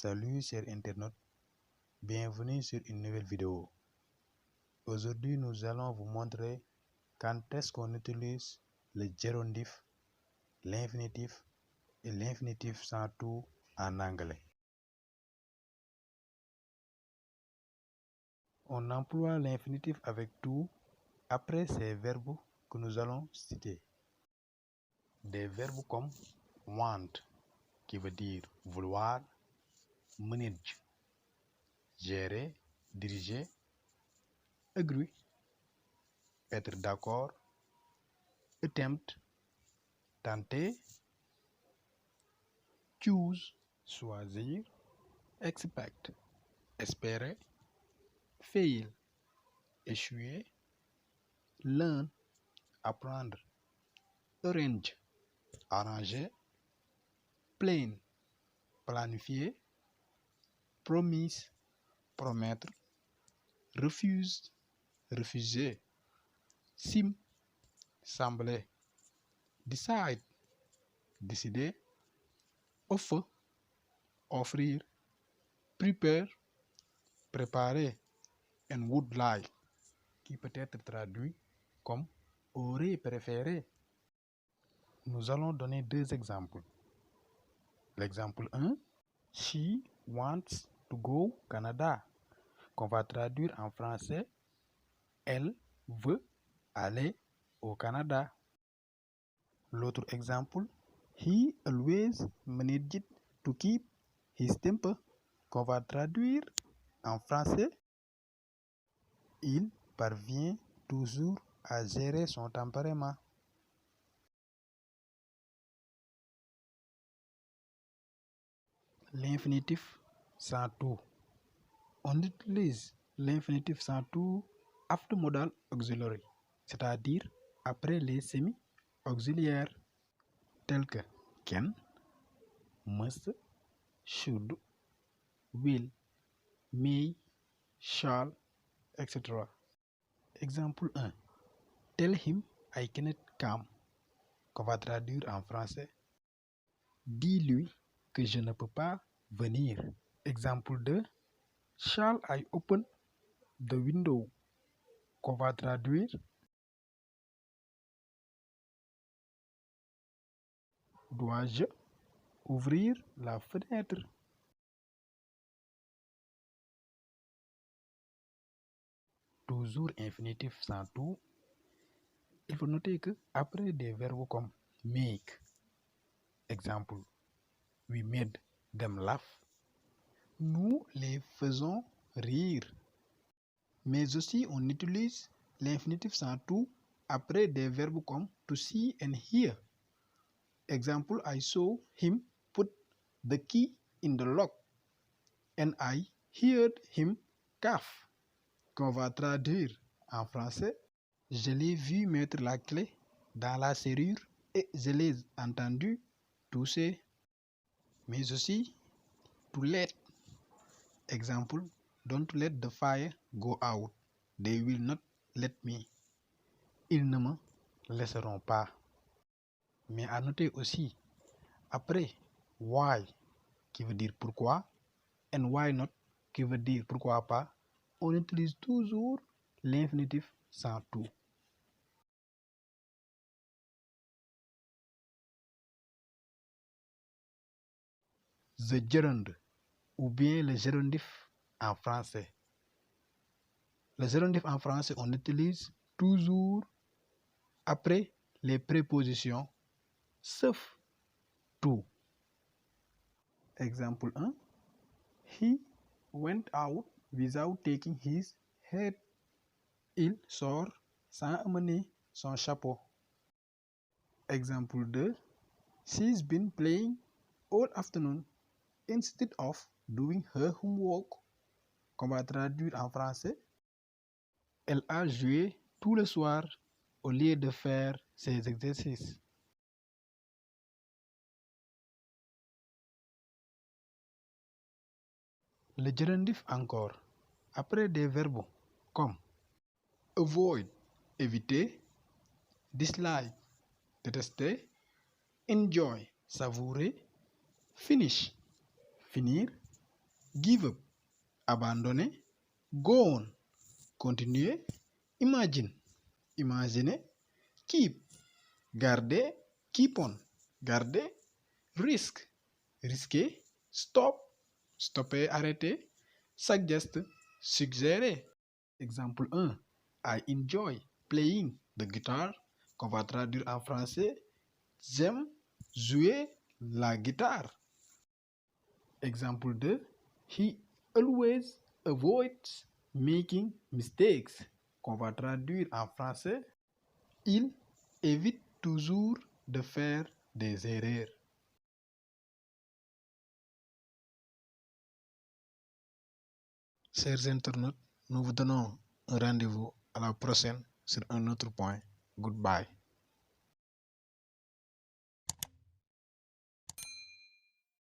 Salut chers internautes, bienvenue sur une nouvelle vidéo. Aujourd'hui, nous allons vous montrer quand est-ce qu'on utilise le gérondif, l'infinitif et l'infinitif sans tout en anglais. On emploie l'infinitif avec tout après ces verbes que nous allons citer. Des verbes comme want, qui veut dire vouloir, manage, gérer, diriger, agree, être d'accord, attempt, tenter, choose, choisir, expect, espérer, fail, échouer, learn, apprendre, arrange, arranger, plan, planifier, promise, promettre, refuse, refuser, seem, sembler, decide, décider, offer, offrir, prepare, préparer, and would like, qui peut être traduit comme aurait préféré. Nous allons donner deux exemples. L'exemple 1, she wants to go Canada, qu'on va traduire en français, elle veut aller au Canada. L'autre exemple, he always managed to keep his temper, qu'on va traduire en français, il parvient toujours à gérer son tempérament. L'infinitif sans tout. On utilise l'infinitif sans tout after modal auxiliary, c'est-à-dire après les semi-auxiliaires tels que can, must, should, will, may, shall, etc. Exemple 1. Tell him I cannot come, qu'on va traduire en français. Dis-lui que je ne peux pas venir. Exemple 2. Shall I open the window, qu'on va traduire. Dois-je ouvrir la fenêtre? Toujours infinitif sans tout. Il faut noter que après des verbes comme make, exemple, we made them laugh, nous les faisons rire. Mais aussi on utilise l'infinitif sans tout après des verbes comme to see and hear. Exemple, I saw him put the key in the lock and I heard him cough, qu'on va traduire en français. Je l'ai vu mettre la clé dans la serrure et je l'ai entendu tousser. Mais aussi to let. Exemple, don't let the fire go out. They will not let me. Ils ne me laisseront pas. Mais à noter aussi, après why, qui veut dire pourquoi, and why not, qui veut dire pourquoi pas, on utilise toujours l'infinitif sans tout. The gerund, ou bien le gérondif en français. Le gérondif en français, on utilise toujours après les prépositions sauf tout. Exemple 1. He went out without taking his hat. Il sort sans amener son chapeau. Exemple 2. She's been playing all afternoon instead of doing her homework, qu'on va traduire en français. Elle a joué tout le soir au lieu de faire ses exercices. Le gérondif encore, après des verbes comme avoid, éviter, dislike, détester, enjoy, savourer, finish, finir, give up, abandonner, go on, continuer, imagine, imaginer, keep, garder, keep on, garder, risk, risquer, stop, stopper, arrêter, suggest, suggérer. Exemple 1. I enjoy playing the guitar, qu'on va traduire en français. J'aime jouer la guitare. Exemple 2. He always avoids making mistakes, qu'on va traduire en français. Il évite toujours de faire des erreurs. Chers internautes, nous vous donnons un rendez-vous à la prochaine sur un autre point. Goodbye.